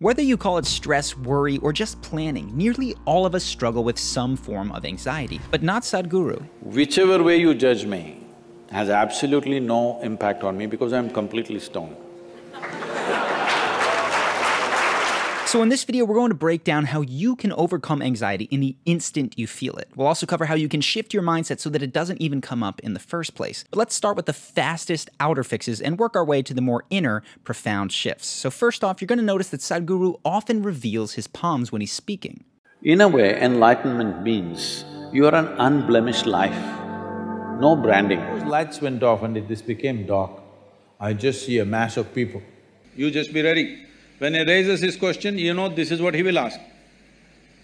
Whether you call it stress, worry, or just planning, nearly all of us struggle with some form of anxiety, but not Sadhguru. Whichever way you judge me has absolutely no impact on me because I'm completely stoned. So in this video, we're going to break down how you can overcome anxiety in the instant you feel it. We'll also cover how you can shift your mindset so that it doesn't even come up in the first place. But let's start with the fastest outer fixes and work our way to the more inner, profound shifts. So first off, you're going to notice that Sadhguru often reveals his palms when he's speaking. In a way, enlightenment means you are an unblemished life, no branding. Those lights went off and this became dark. I just see a mass of people. You just be ready. When he raises his question, you know this is what he will ask.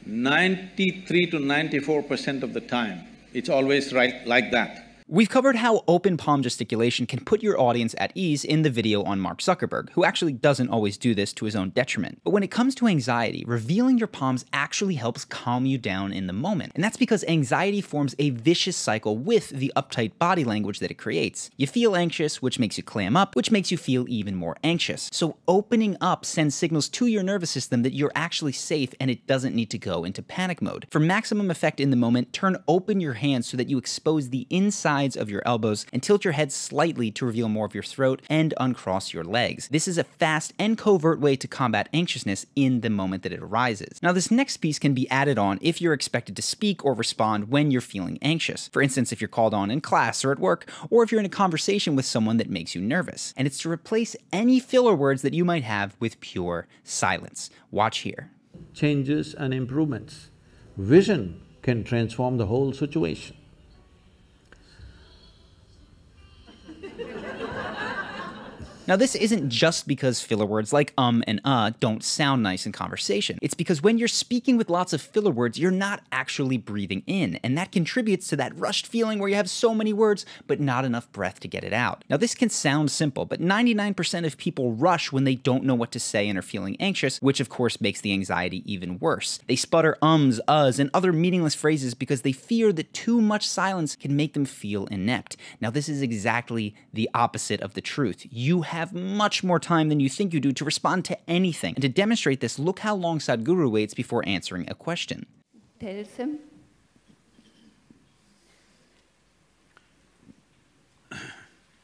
93 to 94% of the time, it's always right like that. We've covered how open palm gesticulation can put your audience at ease in the video on Mark Zuckerberg, who actually doesn't always do this to his own detriment. But when it comes to anxiety, revealing your palms actually helps calm you down in the moment. And that's because anxiety forms a vicious cycle with the uptight body language that it creates. You feel anxious, which makes you clam up, which makes you feel even more anxious. So opening up sends signals to your nervous system that you're actually safe and it doesn't need to go into panic mode. For maximum effect in the moment, turn open your hands so that you expose the inside of your elbows and tilt your head slightly to reveal more of your throat and uncross your legs. This is a fast and covert way to combat anxiousness in the moment that it arises. Now, this next piece can be added on if you're expected to speak or respond when you're feeling anxious. For instance, if you're called on in class or at work, or if you're in a conversation with someone that makes you nervous. And it's to replace any filler words that you might have with pure silence. Watch here. Changes and improvements. Vision can transform the whole situation. Now, this isn't just because filler words like and don't sound nice in conversation. It's because when you're speaking with lots of filler words, you're not actually breathing in, and that contributes to that rushed feeling where you have so many words, but not enough breath to get it out. Now, this can sound simple, but 99% of people rush when they don't know what to say and are feeling anxious, which of course makes the anxiety even worse. They sputter ums, uhs, and other meaningless phrases because they fear that too much silence can make them feel inept. Now, this is exactly the opposite of the truth. You have much more time than you think you do to respond to anything. And to demonstrate this, look how long Sadhguru waits before answering a question. Tells him.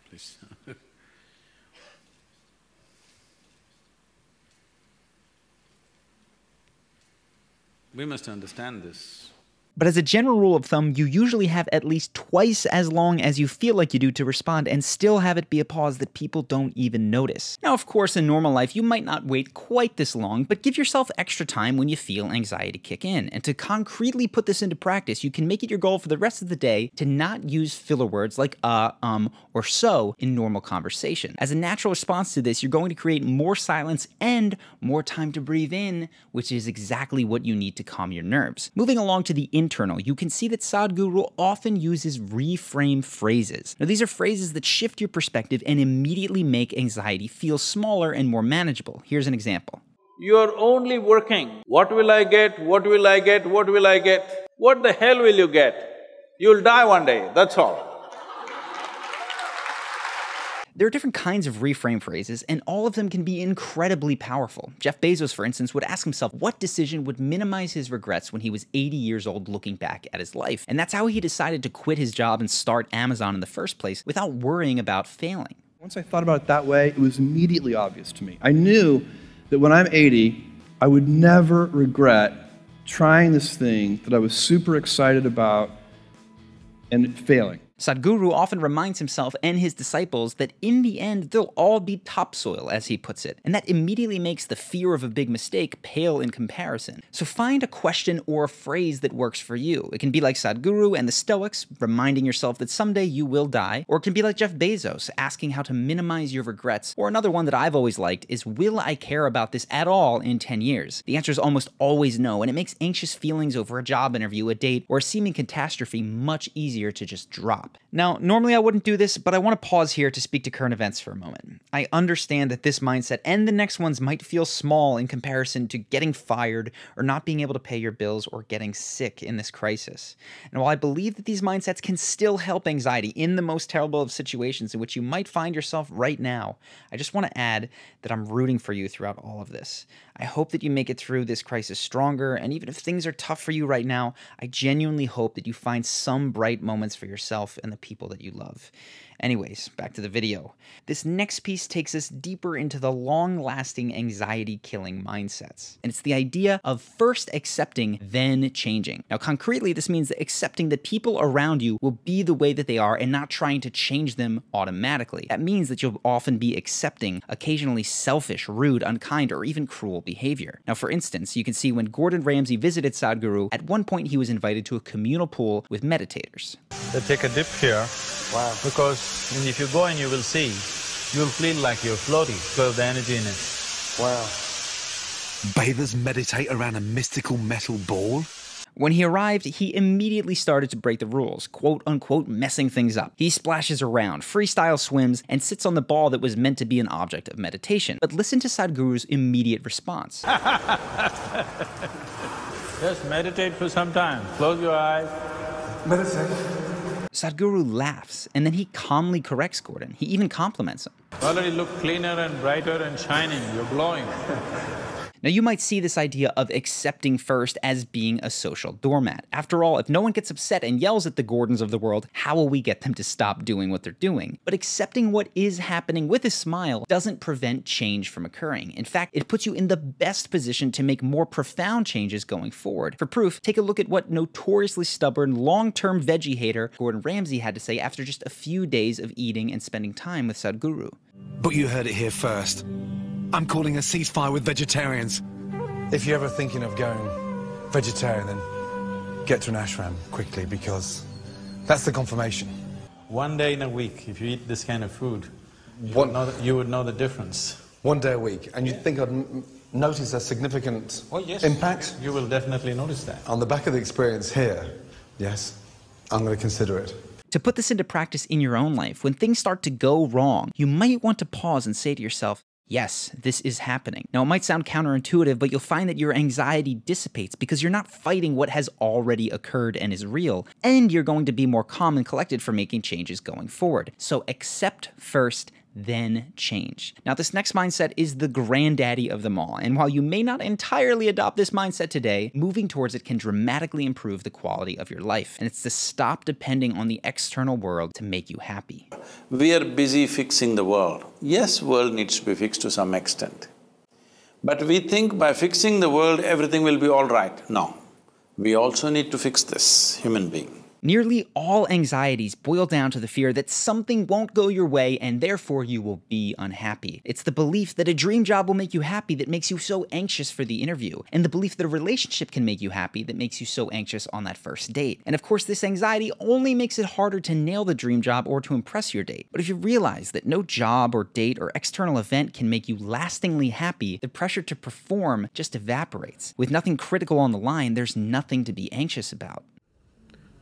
Please. We must understand this. But as a general rule of thumb, you usually have at least twice as long as you feel like you do to respond and still have it be a pause that people don't even notice. Now, of course, in normal life, you might not wait quite this long, but give yourself extra time when you feel anxiety kick in. And to concretely put this into practice, you can make it your goal for the rest of the day to not use filler words like or so in normal conversation. As a natural response to this, you're going to create more silence and more time to breathe in, which is exactly what you need to calm your nerves. Moving along to the internal, you can see that Sadhguru often uses reframe phrases. Now, these are phrases that shift your perspective and immediately make anxiety feel smaller and more manageable. Here's an example. You're only working. What will I get? What will I get? What will I get? What the hell will you get? You'll die one day, that's all. There are different kinds of reframe phrases, and all of them can be incredibly powerful. Jeff Bezos, for instance, would ask himself what decision would minimize his regrets when he was 80 years old looking back at his life. And that's how he decided to quit his job and start Amazon in the first place without worrying about failing. Once I thought about it that way, it was immediately obvious to me. I knew that when I'm 80, I would never regret trying this thing that I was super excited about and failing. Sadhguru often reminds himself and his disciples that in the end, they'll all be topsoil, as he puts it, and that immediately makes the fear of a big mistake pale in comparison. So find a question or a phrase that works for you. It can be like Sadhguru and the Stoics, reminding yourself that someday you will die, or it can be like Jeff Bezos, asking how to minimize your regrets, or another one that I've always liked is, will I care about this at all in 10 years? The answer is almost always no, and it makes anxious feelings over a job interview, a date, or a seeming catastrophe much easier to just drop. stop. Now, normally I wouldn't do this, but I want to pause here to speak to current events for a moment. I understand that this mindset and the next ones might feel small in comparison to getting fired or not being able to pay your bills or getting sick in this crisis. And while I believe that these mindsets can still help anxiety in the most terrible of situations in which you might find yourself right now, I just want to add that I'm rooting for you throughout all of this. I hope that you make it through this crisis stronger, and even if things are tough for you right now, I genuinely hope that you find some bright moments for yourself and the people that you love. Anyways, back to the video. This next piece takes us deeper into the long-lasting anxiety-killing mindsets. And it's the idea of first accepting, then changing. Now, concretely, this means that accepting that people around you will be the way that they are and not trying to change them automatically. That means that you'll often be accepting occasionally selfish, rude, unkind, or even cruel behavior. Now, for instance, you can see when Gordon Ramsay visited Sadhguru, at one point he was invited to a communal pool with meditators. They take a dip here. Wow. Because if you go and you will see, you'll feel like you're floating because of the energy in it. Wow. Bathers meditate around a mystical metal ball? When he arrived, he immediately started to break the rules, quote-unquote messing things up. He splashes around, freestyle swims, and sits on the ball that was meant to be an object of meditation. But listen to Sadhguru's immediate response. Just meditate for some time. Close your eyes. Meditate. Sadhguru laughs, and then he calmly corrects Gordon. He even compliments him. Already look cleaner and brighter and shining. You're glowing. Now, you might see this idea of accepting first as being a social doormat. After all, if no one gets upset and yells at the Gordons of the world, how will we get them to stop doing what they're doing? But accepting what is happening with a smile doesn't prevent change from occurring. In fact, it puts you in the best position to make more profound changes going forward. For proof, take a look at what notoriously stubborn, long-term veggie hater Gordon Ramsay had to say after just a few days of eating and spending time with Sadhguru. But you heard it here first. I'm calling a ceasefire with vegetarians. If you're ever thinking of going vegetarian, then get to an ashram quickly, because that's the confirmation. One day in a week, if you eat this kind of food, you would know the difference. One day a week, and you'd think I'd notice a significant impact? You will definitely notice that. On the back of the experience here, yes, I'm going to consider it. To put this into practice in your own life, when things start to go wrong, you might want to pause and say to yourself, yes, this is happening. Now, it might sound counterintuitive, but you'll find that your anxiety dissipates because you're not fighting what has already occurred and is real, and you're going to be more calm and collected for making changes going forward. So accept first, then change. Now, this next mindset is the granddaddy of them all, and while you may not entirely adopt this mindset today, moving towards it can dramatically improve the quality of your life, and it's to stop depending on the external world to make you happy. We are busy fixing the world. Yes, world needs to be fixed to some extent. But we think by fixing the world, everything will be all right. No, we also need to fix this human being. Nearly all anxieties boil down to the fear that something won't go your way and therefore you will be unhappy. It's the belief that a dream job will make you happy that makes you so anxious for the interview, and the belief that a relationship can make you happy that makes you so anxious on that first date. And of course, this anxiety only makes it harder to nail the dream job or to impress your date. But if you realize that no job or date or external event can make you lastingly happy, the pressure to perform just evaporates. With nothing critical on the line, there's nothing to be anxious about.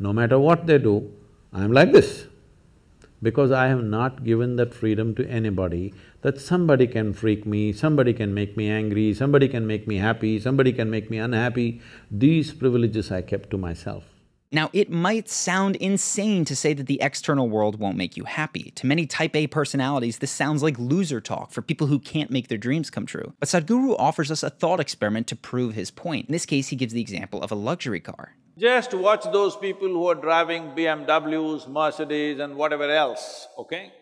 No matter what they do, I'm like this. Because I have not given that freedom to anybody, that somebody can freak me, somebody can make me angry, somebody can make me happy, somebody can make me unhappy. These privileges I kept to myself. Now, it might sound insane to say that the external world won't make you happy. To many Type A personalities, this sounds like loser talk for people who can't make their dreams come true. But Sadhguru offers us a thought experiment to prove his point. In this case, he gives the example of a luxury car. Just watch those people who are driving BMWs, Mercedes and whatever else, okay?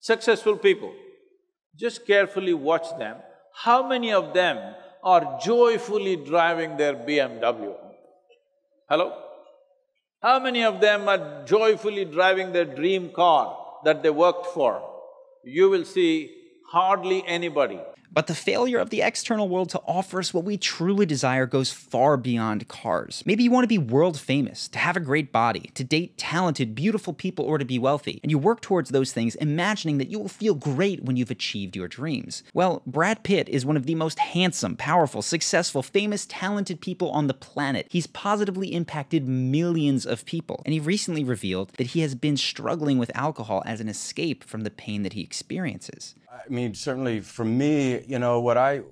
Successful people. Just carefully watch them. How many of them are joyfully driving their BMW? Hello? How many of them are joyfully driving their dream car that they worked for? You will see hardly anybody. But the failure of the external world to offer us what we truly desire goes far beyond cars. Maybe you want to be world famous, to have a great body, to date talented, beautiful people, or to be wealthy, and you work towards those things imagining that you will feel great when you've achieved your dreams. Well, Brad Pitt is one of the most handsome, powerful, successful, famous, talented people on the planet. He's positively impacted millions of people, and he recently revealed that he has been struggling with alcohol as an escape from the pain that he experiences. I mean, certainly for me, you know, what I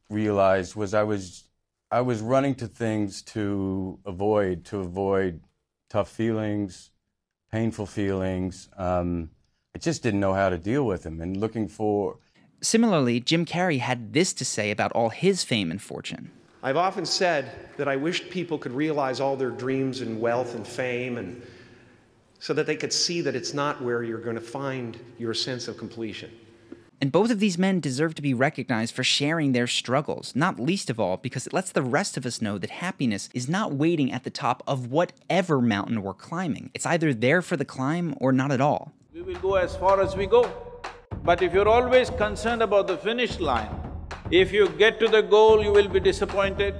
realized was I was running to things to avoid tough feelings, painful feelings. I just didn't know how to deal with them and looking for... Similarly, Jim Carrey had this to say about all his fame and fortune. I've often said that I wished people could realize all their dreams and wealth and fame, and so that they could see that it's not where you're going to find your sense of completion. And both of these men deserve to be recognized for sharing their struggles, not least of all because it lets the rest of us know that happiness is not waiting at the top of whatever mountain we're climbing. It's either there for the climb or not at all. We will go as far as we go. But if you're always concerned about the finish line, if you get to the goal, you will be disappointed.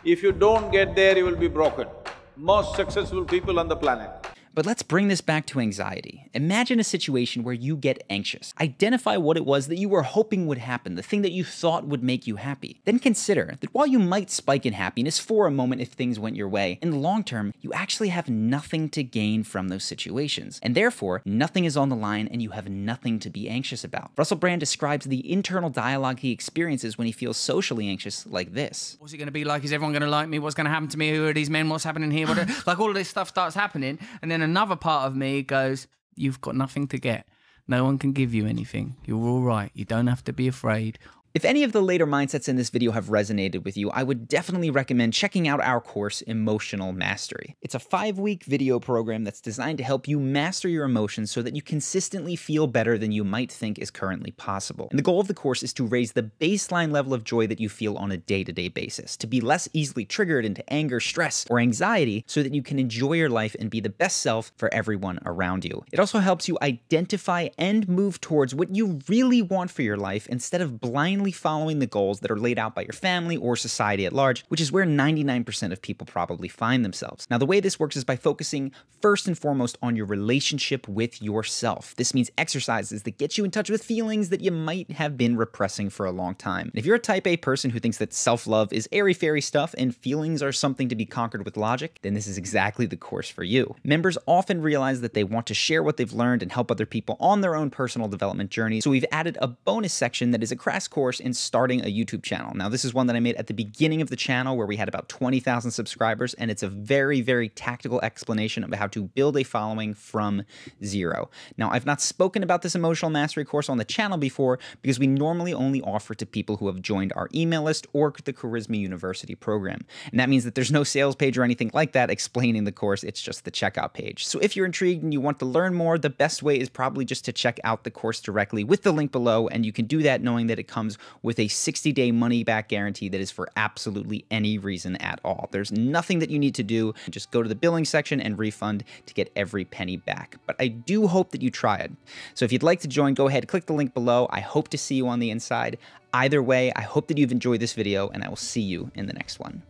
If you don't get there, you will be broken. Most successful people on the planet. But let's bring this back to anxiety. Imagine a situation where you get anxious. Identify what it was that you were hoping would happen, the thing that you thought would make you happy. Then consider that while you might spike in happiness for a moment if things went your way, in the long term, you actually have nothing to gain from those situations. And therefore, nothing is on the line and you have nothing to be anxious about. Russell Brand describes the internal dialogue he experiences when he feels socially anxious like this. What's it going to be like? Is everyone going to like me? What's going to happen to me? Who are these men? What's happening here? Like all of this stuff starts happening, and then another part of me goes, you've got nothing to get. No one can give you anything. You're all right. You don't have to be afraid. If any of the later mindsets in this video have resonated with you, I would definitely recommend checking out our course, Emotional Mastery. It's a 5-week video program that's designed to help you master your emotions so that you consistently feel better than you might think is currently possible. And the goal of the course is to raise the baseline level of joy that you feel on a day-to-day basis, to be less easily triggered into anger, stress, or anxiety so that you can enjoy your life and be the best self for everyone around you. It also helps you identify and move towards what you really want for your life instead of blindly following the goals that are laid out by your family or society at large, which is where 99% of people probably find themselves. Now, the way this works is by focusing first and foremost on your relationship with yourself. This means exercises that get you in touch with feelings that you might have been repressing for a long time. And if you're a type A person who thinks that self-love is airy-fairy stuff and feelings are something to be conquered with logic, then this is exactly the course for you. Members often realize that they want to share what they've learned and help other people on their own personal development journey, so we've added a bonus section that is a crash course in starting a YouTube channel. Now, this is one that I made at the beginning of the channel where we had about 20,000 subscribers, and it's a very, very tactical explanation of how to build a following from zero. Now, I've not spoken about this emotional mastery course on the channel before because we normally only offer to people who have joined our email list or the Charisma University program. And that means that there's no sales page or anything like that explaining the course. It's just the checkout page. So if you're intrigued and you want to learn more, the best way is probably just to check out the course directly with the link below, and you can do that knowing that it comes with a 60-day money-back guarantee that is for absolutely any reason at all. There's nothing that you need to do. Just go to the billing section and refund to get every penny back. But I do hope that you try it. So if you'd like to join, go ahead, click the link below. I hope to see you on the inside. Either way, I hope that you've enjoyed this video, and I will see you in the next one.